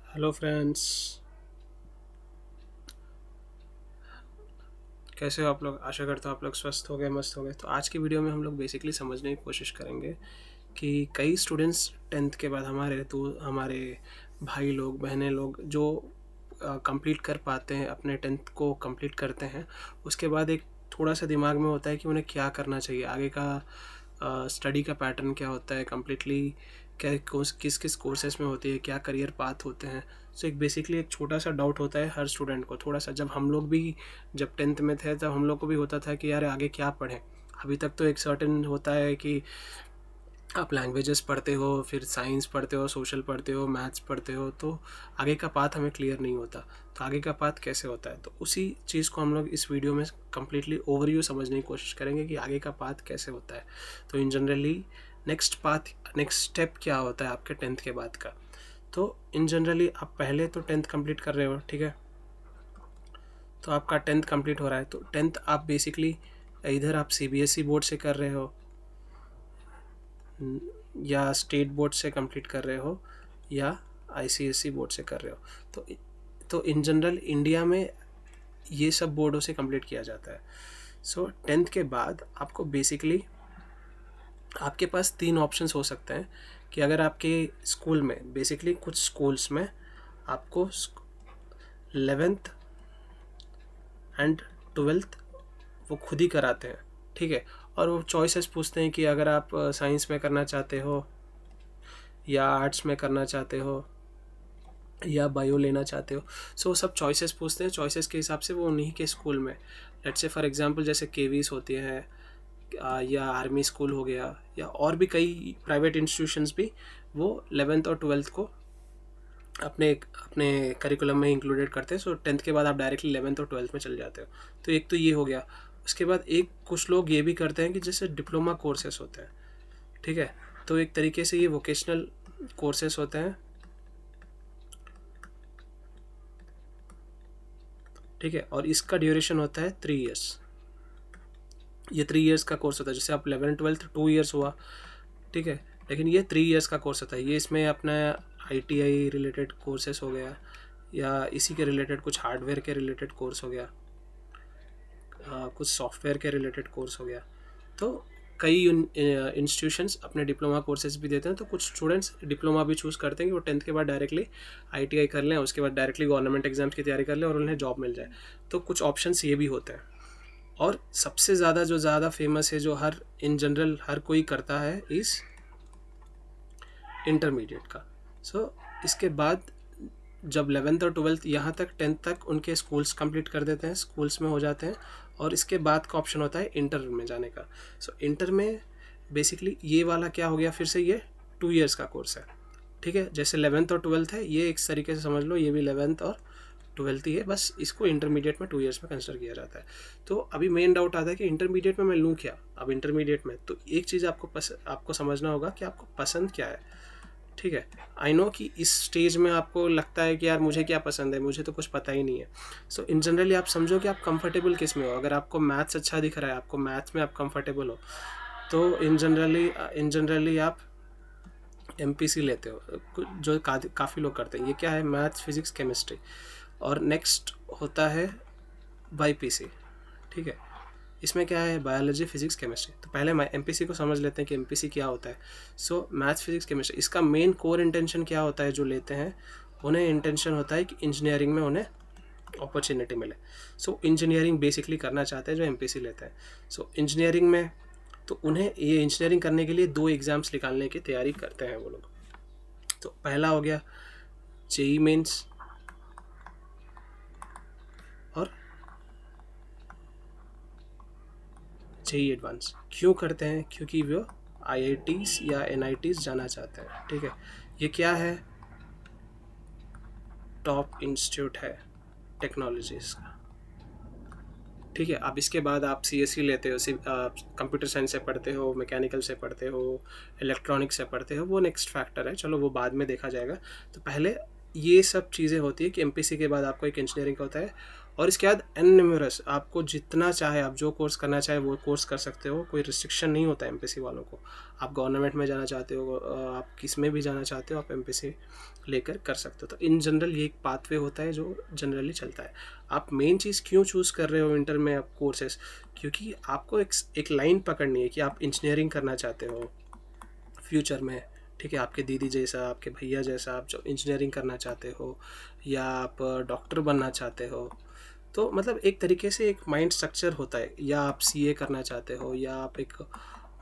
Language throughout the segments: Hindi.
Hello friends. कैसे हो आप लोग? आशा करता हूँ आप लोग स्वस्थ हो गए, मस्त हो गए। तो आज की वीडियो में हम लोग बेसिकली समझने की कोशिश करेंगे कि कई स्टूडेंट्स टेंथ के बाद हमारे भाई लोग, बहनें लोग जो कंप्लीट कर पाते हैं, अपने टेंथ को कंप्लीट करते हैं, उसके बाद एक थोड़ा सा दिमाग में होता है कि उन्हें क्या करना चाहिए, आगे का स्टडी का पैटर्न क्या होता है, कम्प्लीटली क्या किस किस कोर्सेज में होती है, क्या करियर पाथ होते हैं। सो एक बेसिकली एक छोटा सा डाउट होता है हर स्टूडेंट को, थोड़ा सा। जब हम लोग भी जब टेंथ में थे तब हम लोग को भी होता था कि यार आगे क्या पढ़ें। अभी तक तो एक सर्टेन होता है कि आप लैंग्वेजेस पढ़ते हो, फिर साइंस पढ़ते हो, सोशल पढ़ते हो, मैथ्स पढ़ते हो, तो आगे का पाथ हमें क्लियर नहीं होता। तो आगे का पाथ कैसे होता है, तो उसी चीज़ को हम लोग इस वीडियो में कम्प्लीटली ओवरव्यू समझने की कोशिश करेंगे कि आगे का पाथ कैसे होता है। तो इन जनरली नेक्स्ट स्टेप क्या होता है आपके टेंथ के बाद का। तो इन जनरली आप पहले तो टेंथ कंप्लीट कर रहे हो, ठीक है। तो आपका टेंथ कंप्लीट हो रहा है, तो टेंथ आप बेसिकली इधर आप सीबीएसई बोर्ड से कर रहे हो, या स्टेट बोर्ड से कंप्लीट कर रहे हो, या आईसीएसई बोर्ड से कर रहे हो। तो इन जनरल इंडिया में ये सब बोर्डों से कंप्लीट किया जाता है। सो टेंथ के बाद आपको बेसिकली आपके पास तीन ऑप्शंस हो सकते हैं कि अगर आपके स्कूल में, बेसिकली कुछ स्कूल्स में आपको 11th एंड 12th वो खुद ही कराते हैं, ठीक है। और वो चॉइसेस पूछते हैं कि अगर आप साइंस में करना चाहते हो, या आर्ट्स में करना चाहते हो, या बायो लेना चाहते हो। सो सब चॉइसेस पूछते हैं। चॉइसेस के हिसाब से वो उन्हीं के स्कूल में, लेट्स से फॉर एग्जांपल जैसे केवीज होती है, या आर्मी स्कूल हो गया, या और भी कई प्राइवेट इंस्टीट्यूशंस भी वो 11th और 12th को अपने अपने करिकुलम में इंक्लूडेड करते हैं। सो टेंथ के बाद आप डायरेक्टली 11th और 12th में चले जाते हो। तो एक तो ये हो गया। उसके बाद एक कुछ लोग ये भी करते हैं कि जैसे डिप्लोमा कोर्सेस होते हैं, ठीक है। तो एक तरीके से ये वोकेशनल कोर्सेस होते हैं, ठीक है। और इसका ड्यूरेशन होता है 3 इयर्स। ये 3 इयर्स का कोर्स होता है। जैसे आप 11th 12th 2 इयर्स हुआ, ठीक है, लेकिन ये 3 इयर्स का कोर्स होता है। ये इसमें अपना आईटीआई रिलेटेड कोर्सेस हो गया, या इसी के रिलेटेड कुछ हार्डवेयर के रिलेटेड कोर्स हो गया, कुछ सॉफ्टवेयर के रिलेटेड कोर्स हो गया। तो कई इंस्टीट्यूशंस अपने डिप्लोमा कोर्सेज भी देते हैं। तो कुछ स्टूडेंट्स डिप्लोमा भी चूज़ करते हैं कि वो टेंथ के बाद डायरेक्टली आईटीआई कर लें, उसके बाद डायरेक्टली गवर्नमेंट एग्जाम्स की तैयारी कर लें और उन्हें जॉब मिल जाए। तो कुछ ऑप्शंस ये भी होते हैं। और सबसे ज़्यादा फेमस है, जो हर इन जनरल हर कोई करता है, इस इंटरमीडिएट का। सो इसके बाद जब 11th और 12th यहाँ तक 10th तक उनके स्कूल्स कंप्लीट कर देते हैं, स्कूल्स में हो जाते हैं, और इसके बाद का ऑप्शन होता है इंटर में जाने का। सो इंटर में बेसिकली ये वाला क्या हो गया, फिर से ये 2 इयर्स का कोर्स है, ठीक है। जैसे 11th और 12th है, ये एक तरीके से समझ लो ये भी 11th और 12th ही है, बस इसको इंटरमीडिएट में 2 इयर्स में कंसिडर किया जाता है। तो अभी मेन डाउट आता है कि इंटरमीडिएट में मैं लूँ क्या। अब इंटरमीडिएट में तो एक चीज़ आपको समझना होगा कि आपको पसंद क्या है, ठीक है। आई नो कि इस स्टेज में आपको लगता है कि यार मुझे क्या पसंद है, मुझे तो कुछ पता ही नहीं है। सो इन जनरली आप समझो कि आप कंफर्टेबल किस में हो। अगर आपको मैथ्स अच्छा दिख रहा है, आपको मैथ्स में आप कंफर्टेबल हो, तो इन जनरली आप एमपीसी लेते हो, जो काफ़ी लोग करते हैं। ये क्या है, मैथ्स फिजिक्स केमिस्ट्री। और नेक्स्ट होता है बाईपीसी, ठीक है। इसमें क्या है, बायोलॉजी फिजिक्स केमिस्ट्री। तो पहले एमपीसी को समझ लेते हैं कि एमपीसी क्या होता है। सो मैथ्स फिजिक्स केमिस्ट्री, इसका मेन कोर इंटेंशन क्या होता है, जो लेते हैं उन्हें इंटेंशन होता है कि इंजीनियरिंग में उन्हें अपॉर्चुनिटी मिले। सो इंजीनियरिंग बेसिकली करना चाहते हैं जो एमपीसी लेते हैं। सो इंजीनियरिंग में तो उन्हें ये इंजीनियरिंग करने के लिए 2 एग्ज़ाम्स निकालने की तैयारी करते हैं वो लोग। तो पहला हो गया जेई मेंस, और जेई एडवांस। क्यों करते हैं, क्योंकि वो आईआईटीज़ या एनआईटीज़ जाना चाहते हैं, ठीक है। ये क्या है, टॉप इंस्टीट्यूट है टेक्नोलॉजीज़ का, ठीक है। अब इसके बाद आप सीएससी लेते हो, कंप्यूटर साइंस से पढ़ते हो, मैकेनिकल से पढ़ते हो, इलेक्ट्रॉनिक्स से पढ़ते हो, वो नेक्स्ट फैक्टर है, चलो वो बाद में देखा जाएगा। तो पहले ये सब चीज़ें होती है कि एमपीसी के बाद आपको एक इंजीनियरिंग का होता है, और इसके बाद एनन्यूमरस, आपको जितना चाहे आप जो कोर्स करना चाहे वो कोर्स कर सकते हो। कोई रिस्ट्रिक्शन नहीं होता है एमपीसी वालों को। आप गवर्नमेंट में जाना चाहते हो, आप किस में भी जाना चाहते हो, आप एमपीसी लेकर कर सकते हो। तो इन जनरल ये एक पाथवे होता है जो जनरली चलता है। आप मेन चीज़ क्यों चूज़ कर रहे हो इंटर में आप कोर्सेस, क्योंकि आपको एक लाइन पकड़नी है कि आप इंजीनियरिंग करना चाहते हो फ्यूचर में, ठीक है, आपके दीदी जैसा, आपके भैया जैसा आप जो इंजीनियरिंग करना चाहते हो, या आप डॉक्टर बनना चाहते हो। तो मतलब एक तरीके से एक माइंड स्ट्रक्चर होता है, या आप सीए करना चाहते हो, या आप एक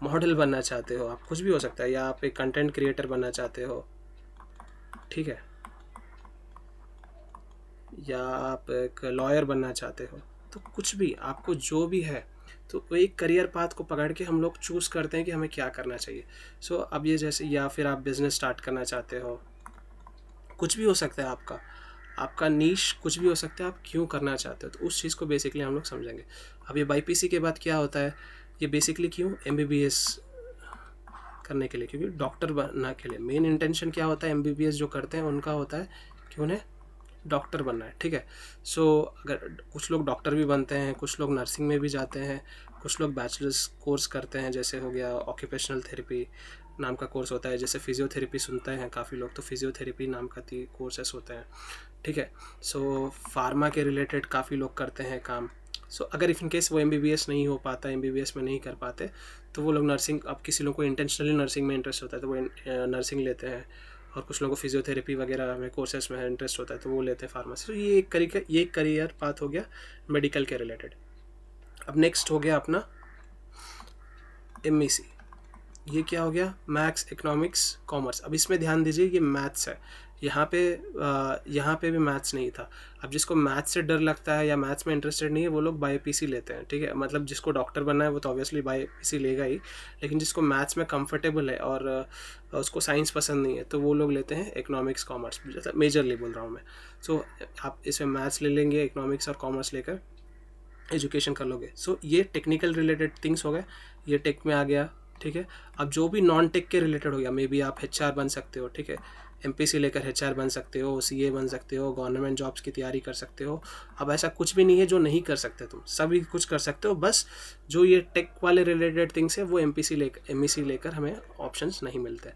मॉडल बनना चाहते हो, आप कुछ भी हो सकता है, या आप एक कंटेंट क्रिएटर बनना चाहते हो, ठीक है, या आप एक लॉयर बनना चाहते हो। तो कुछ भी आपको जो भी है, तो वो एक करियर पाथ को पकड़ के हम लोग चूज़ करते हैं कि हमें क्या करना चाहिए। सो अब ये जैसे, या फिर आप बिज़नेस स्टार्ट करना चाहते हो, कुछ भी हो सकता है आपका, आपका नीश कुछ भी हो सकता है, आप क्यों करना चाहते हो, तो उस चीज़ को बेसिकली हम लोग समझेंगे। अब ये बाईपीसी के बाद क्या होता है, ये बेसिकली क्यों एमबीबीएस करने के लिए, क्योंकि डॉक्टर बनने के लिए मेन इंटेंशन क्या होता है, एमबीबीएस जो करते हैं उनका होता है कि उन्हें डॉक्टर बनना है, ठीक है। सो अगर कुछ लोग डॉक्टर भी बनते हैं, कुछ लोग नर्सिंग में भी जाते हैं, कुछ लोग बैचलर्स कोर्स करते हैं, जैसे हो गया ऑक्यूपेशनल थेरेपी नाम का कोर्स होता है, जैसे फिजियोथेरेपी सुनते हैं काफ़ी लोग, तो फिजियोथेरेपी नाम का कोर्सेस होते हैं, ठीक है। सो फार्मा के रिलेटेड काफ़ी लोग करते हैं काम। सो अगर इफ इन केस वो एमबीबीएस नहीं हो पाता, एमबीबीएस में नहीं कर पाते, तो वो लोग नर्सिंग, अब किसी लोग को इंटेंशनली नर्सिंग में इंटरेस्ट होता है तो वो नर्सिंग लेते हैं, और कुछ लोगों को फिजियोथेरेपी वगैरह में कोर्सेस में इंटरेस्ट होता है तो वो लेते हैं फार्मेसी। तो ये एक करियर पाथ हो गया मेडिकल के रिलेटेड। अब नेक्स्ट हो गया अपना एमईसी। ये क्या हो गया, मैथ्स, इकोनॉमिक्स, कॉमर्स। अब इसमें ध्यान दीजिए, ये मैथ्स है, यहाँ पे भी मैथ्स नहीं था। अब जिसको मैथ्स से डर लगता है या मैथ्स में इंटरेस्टेड नहीं है, वो लोग बायोपीसी लेते हैं, ठीक है। मतलब जिसको डॉक्टर बनना है वो तो ऑब्वियसली बायोपीसी लेगा ही, लेकिन जिसको मैथ्स में कंफर्टेबल है और उसको साइंस पसंद नहीं है, तो वो लोग लेते हैं इकोनॉमिक्स, कॉमर्स, जैसा मेजरली बोल रहा हूँ मैं। सो आप इसमें मैथ्स ले लेंगे, इकोनॉमिक्स और कॉमर्स लेकर एजुकेशन कर लोगे। सो ये टेक्निकल रिलेटेड थिंग्स हो गए, ये टेक में आ गया, ठीक है। अब जो भी नॉन टेक के रिलेटेड हो गया, मे बी आप एचआर बन सकते हो, ठीक है, एमपीसी लेकर एचआर बन सकते हो, सीए बन सकते हो, गवर्नमेंट जॉब्स की तैयारी कर सकते हो। अब ऐसा कुछ भी नहीं है जो नहीं कर सकते, तुम सभी कुछ कर सकते हो, बस जो ये टेक वाले रिलेटेड थिंग्स है वो एमईसी लेकर हमें ऑप्शंस नहीं मिलते।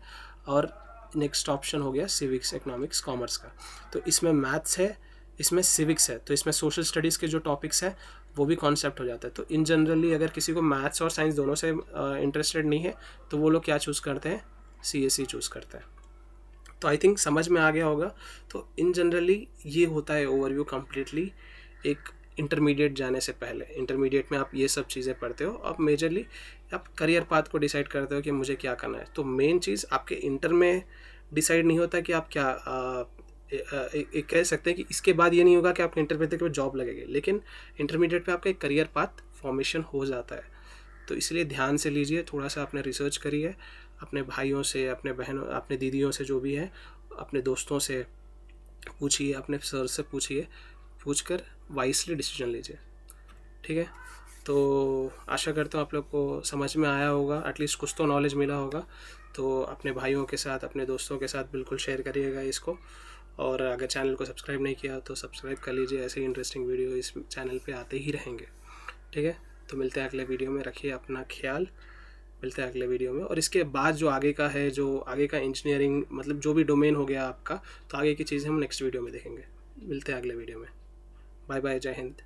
और नेक्स्ट ऑप्शन हो गया सिविक्स, इकोनॉमिक्स, कॉमर्स का। तो इसमें मैथ्स है, इसमें सिविक्स है, तो इसमें सोशल स्टडीज़ के जो टॉपिक्स हैं वो भी कॉन्सेप्ट हो जाता है। तो इन जनरली अगर किसी को मैथ्स और साइंस दोनों से इंटरेस्टेड नहीं है, तो वो लोग क्या चूज़ करते हैं, सीएससी चूज़ करते हैं। तो आई थिंक समझ में आ गया होगा। तो इन जनरली ये होता है ओवरव्यू कम्प्लीटली एक इंटरमीडिएट जाने से पहले। इंटरमीडिएट में आप ये सब चीज़ें पढ़ते हो, अब मेजरली आप करियर पाथ को डिसाइड करते हो कि मुझे क्या करना है। तो मेन चीज़ आपके इंटर में डिसाइड नहीं होता कि आप क्या एक कह सकते हैं कि इसके बाद ये नहीं होगा कि आपके इंटरमीडिएट के बाद जॉब लगेगी, लेकिन इंटरमीडिएट पे आपका एक करियर पाथ फॉर्मेशन हो जाता है। तो इसलिए ध्यान से लीजिए, थोड़ा सा आपने रिसर्च करिए, अपने भाइयों से, अपने बहनों, अपने दीदियों से, जो भी है, अपने दोस्तों से पूछिए, अपने सर से पूछिए, पूछकर वाइसली डिसीजन लीजिए, ठीक है। तो आशा करता हूँ आप लोग को समझ में आया होगा, एटलीस्ट कुछ तो नॉलेज मिला होगा। तो अपने भाइयों के साथ, अपने दोस्तों के साथ बिल्कुल शेयर करिएगा इसको, और अगर चैनल को सब्सक्राइब नहीं किया तो सब्सक्राइब कर लीजिए, ऐसे ही इंटरेस्टिंग वीडियो इस चैनल पे आते ही रहेंगे, ठीक है। तो मिलते हैं अगले वीडियो में, रखिए अपना ख्याल, मिलते हैं अगले वीडियो में। और इसके बाद जो आगे का है, जो आगे का इंजीनियरिंग, मतलब जो भी डोमेन हो गया आपका, तो आगे की चीज़ें हम नेक्स्ट वीडियो में देखेंगे। मिलते हैं अगले वीडियो में, बाय बाय, जय हिंद।